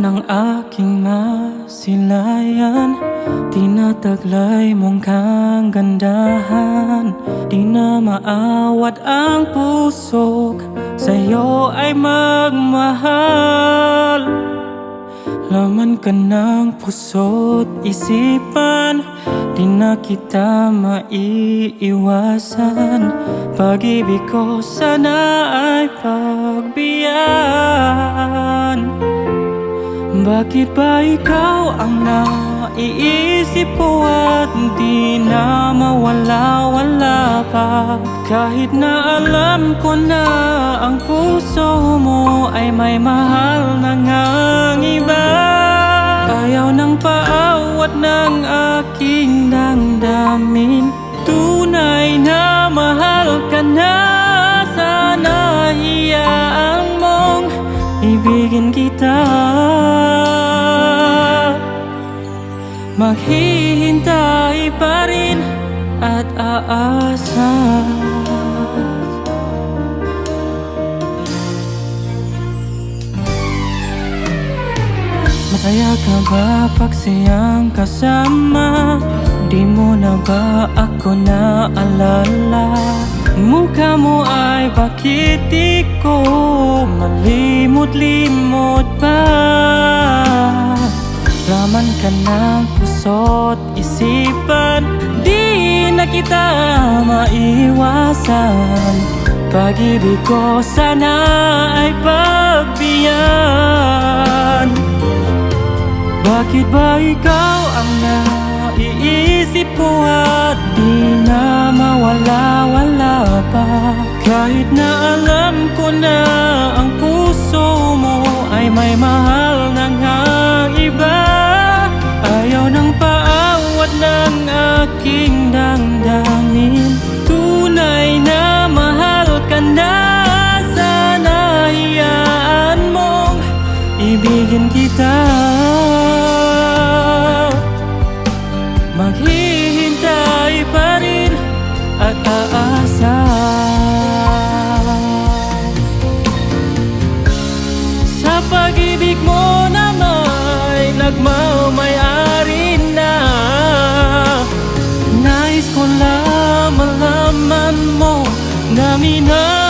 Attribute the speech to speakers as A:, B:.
A: ng aking masilayan, tinataglay mong kagandahan. Di na maawat ang puso, sa'yo ay magmahal. Laman ka ng puso't isipan, di na kita maiiwasan. Pag-ibig ko sana ay pagbiyan. Bakit ba ikaw ang naiisip ko at di na mawala-wala pa? Kahit na alam ko na ang puso mo ay may mahal na ngang iba. Ayaw ng paawat ng aking damdamin, tunay na mahal ka na. Sana hiyaan mong ibigin kita. Maghihintay pa rin at aasa. Masaya ka ba pag siyang kasama? Di mo na ba ako naalala? Mukha mo ay bakit di ko malimot-limot pa? Laman ka ng puso't isipan, di na kita maiwasan. Pag-ibig ko sana ay pagbiyan. Bakit ba ikaw ang naiisip ko at di na mawala-wala pa? Kahit na alam ko na ang puso mo ay may mahal na ngang iba. Ayaw ng paawat ng aking damdamin, tunay na mahal ka na. Sana hiyaan mong ibigin kita. Maghihintay pa rin at aasa. Sa pag-ibig mo na may nagmamayari na, nais ko lang malaman mo na minahal